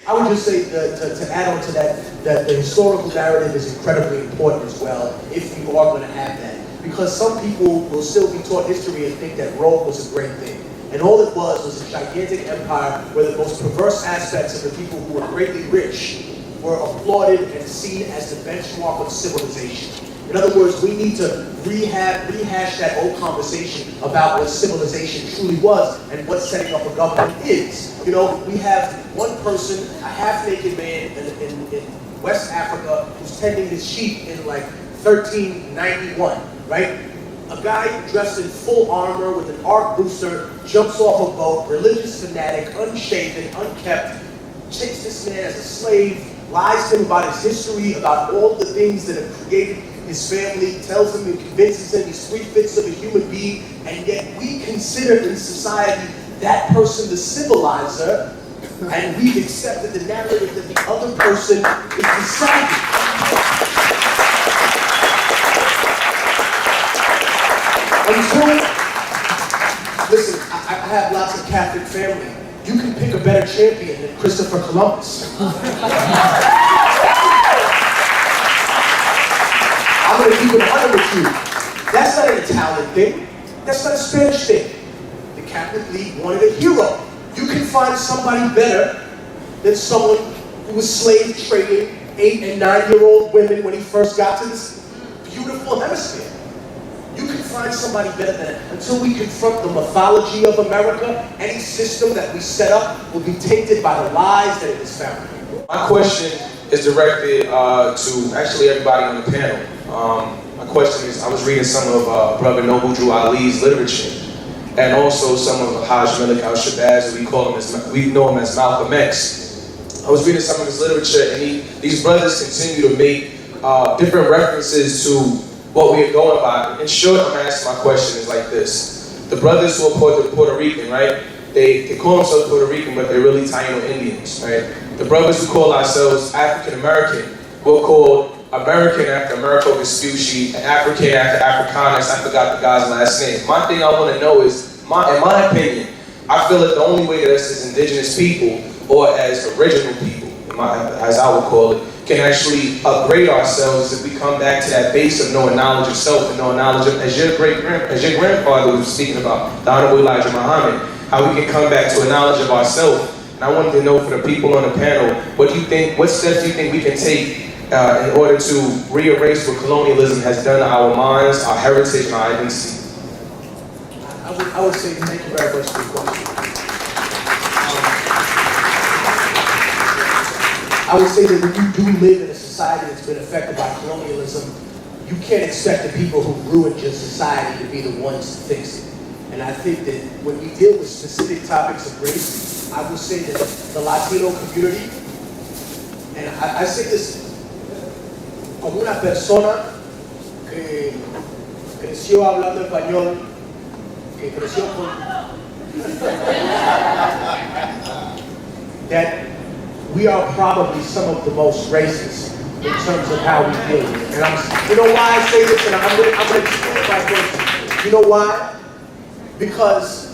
I would just say to add on to that, that the historical narrative is incredibly important as well, if you are going to have that. Because some people will still be taught history and think that Rome was a great thing. And all it was a gigantic empire where the most perverse aspects of the people who were greatly rich were applauded and seen as the benchmark of civilization. In other words, we need to rehash that old conversation about what civilization truly was and what setting up a government is. You know, we have one person, a half-naked man in West Africa who's tending his sheep in like 1391, right? A guy dressed in full armor with an arc booster jumps off a boat, religious fanatic, unshaven, unkept, takes this man as a slave, lies to him about his history, about all the things that have created his family, tells him and convinces him he's 3/5 of a human being, and yet we consider in society that person the civilizer, and we've accepted the narrative that the other person is the savage. Listen, I have lots of Catholic family. You can pick a better champion than Christopher Columbus. I'm going to keep it 100 with you. That's not an Italian thing. That's not a Spanish thing. The Catholic League wanted a hero. You can find somebody better than someone who was slave trading 8- and 9-year-old women when he first got to this beautiful hemisphere. You can find somebody better than it. Until we confront the mythology of America, any system that we set up will be tainted by the lies that it is founded. My question is directed to actually everybody on the panel. My question is, I was reading some of Brother Noble Drew Ali's literature, and also some of Haj Malik al-Shabazz, we know him as Malcolm X. I was reading some of his literature, and these brothers continue to make different references to what we are going by. In short, I'm going to ask my question is like this. The brothers who are Puerto Rican, right? They call themselves Puerto Rican, but they're really Taino Indians, right? The brothers who call ourselves African American, we're called American after Americo Vespucci, and African after Africanus. I forgot the guy's last name. My thing I want to know is, in my opinion, I feel that the only way that us as indigenous people, or as original people, as I would call it, can actually upgrade ourselves if we come back to that base of knowing knowledge of self and knowing knowledge of, as your grandfather was speaking about, the Honorable Elijah Muhammad, how we can come back to a knowledge of ourselves. And I wanted to know for the people on the panel, what steps do you think we can take in order to re-erase what colonialism has done to our minds, our heritage, and our identity? I would say thank you very much for the question. I would say that when you do live in a society that's been affected by colonialism, you can't expect the people who ruined your society to be the ones to fix it. And I think that when we deal with specific topics of race, I would say that the Latino community, and I say this como una persona que creció hablando español, que creció con... that we are probably some of the most racist in terms of how we deal with it. And you know why I say this, and I'm going to explain my question. You know why? Because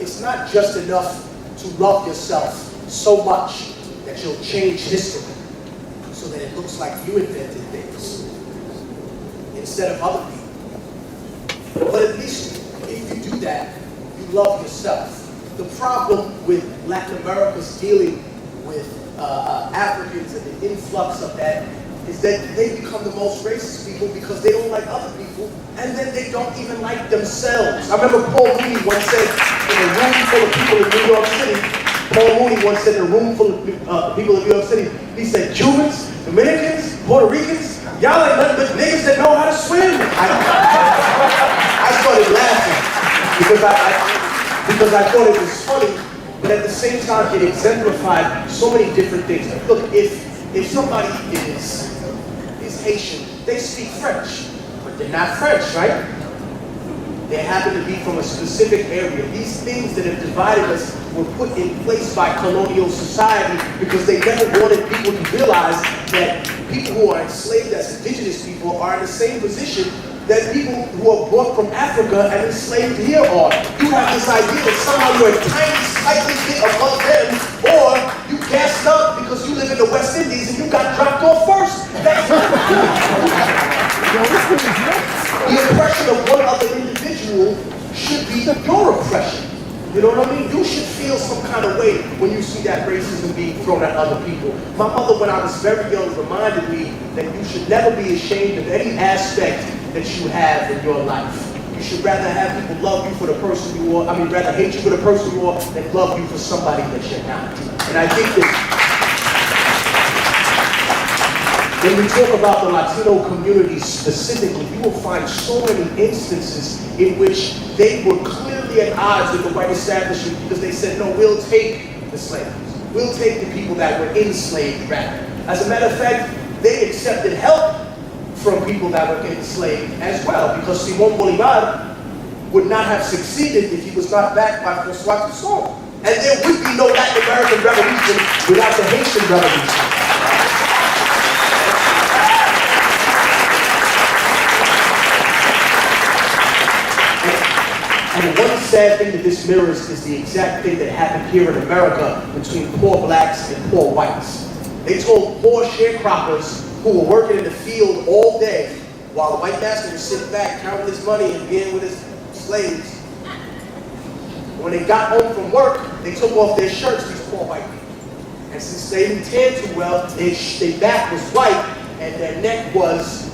it's not just enough to love yourself so much that you'll change history so that it looks like you invented things instead of other people. But at least if you do that, you love yourself. The problem with Latin America's dealing with Africans and the influx of that is that they become the most racist people because they don't like other people, and then they don't even like themselves. I remember Paul Mooney once said in a room full of people in New York City, people in New York City, he said, Cubans, Dominicans, Puerto Ricans, y'all ain't nothing but niggas that know how to swim. I started laughing because I thought it was funny, but at the same time it exemplified so many different things. Look, if somebody is Haitian, they speak French, but they're not French, right? They happen to be from a specific area. These things that have divided us were put in place by colonial society because they never wanted people to realize that people who are enslaved as indigenous people are in the same position that people who are brought from Africa and enslaved here are. You have this idea that somehow you're a tiny, slightly bit above them, or you gassed up because you live in the West Indies and you got dropped off first. That's the oppression of one other individual should be your oppression. You know what I mean? You should feel some kind of way when you see that racism being thrown at other people. My mother, when I was very young, reminded me that you should never be ashamed of any aspect that you have in your life. You should rather have people love you for the person you are, rather hate you for the person you are than love you for somebody that you're not. And I think that when we talk about the Latino community specifically, you will find so many instances in which they were clearly at odds with the white establishment because they said, no, we'll take the slaves. We'll take the people that were enslaved rather. As a matter of fact, they accepted help from people that were enslaved as well, because Simón Bolívar would not have succeeded if he was not backed by François Toussaint. And there would be no Latin American Revolution without the Haitian Revolution. And one sad thing that this mirrors is the exact thing that happened here in America between poor blacks and poor whites. They told poor sharecroppers who were working in the field all day while the white master was sitting back counting his money and being with his slaves. When they got home from work, they took off their shirts, these poor white people. And since they didn't tan too well, their back was white and their neck was,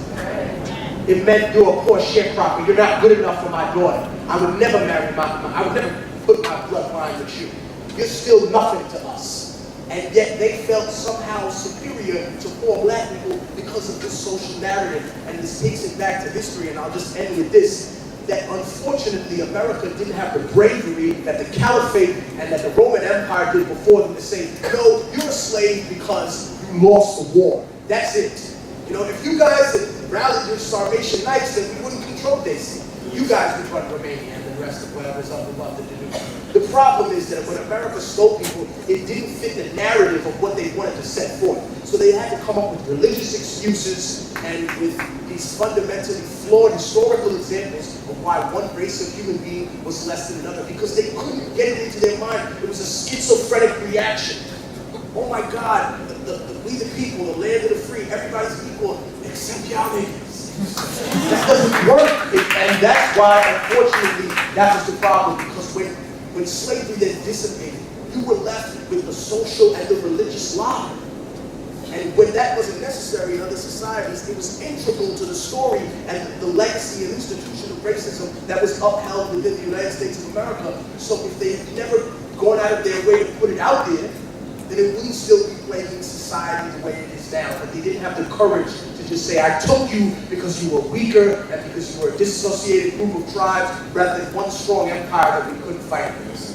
it meant you're a poor sharecropper, you're not good enough for my daughter. I would never marry I would never put my bloodline with you. You're still nothing to us. And yet they felt somehow superior to poor black people because of this social narrative. And this takes it back to history, and I'll just end with this, that unfortunately America didn't have the bravery that the Caliphate and that the Roman Empire did before them to say, no, you're a slave because you lost the war. That's it. You know, if you guys had rallied your Sarmatian Knights, then we wouldn't control this. You guys would run Romania and the rest of whatever's up above to do. The problem is that when America stole people, it didn't fit the narrative of what they wanted to set forth. So they had to come up with religious excuses and with these fundamentally flawed historical examples of why one race of human being was less than another, because they couldn't get it into their mind. It was a schizophrenic reaction. Oh my God, we the people, the land of the free, everybody's equal except y'all niggas. That doesn't work, and that's why, unfortunately, that was the problem, because when slavery then dissipated, you were left with the social and the religious lie. And when that wasn't necessary in other societies, it was integral to the story and the legacy and institution of racism that was upheld within the United States of America. So if they had never gone out of their way to put it out there, then it wouldn't still be plaguing society the way it is now. But they didn't have the courage to just say, I took you because you were weaker and because you were a dissociated group of tribes rather than one strong empire that we couldn't fight against.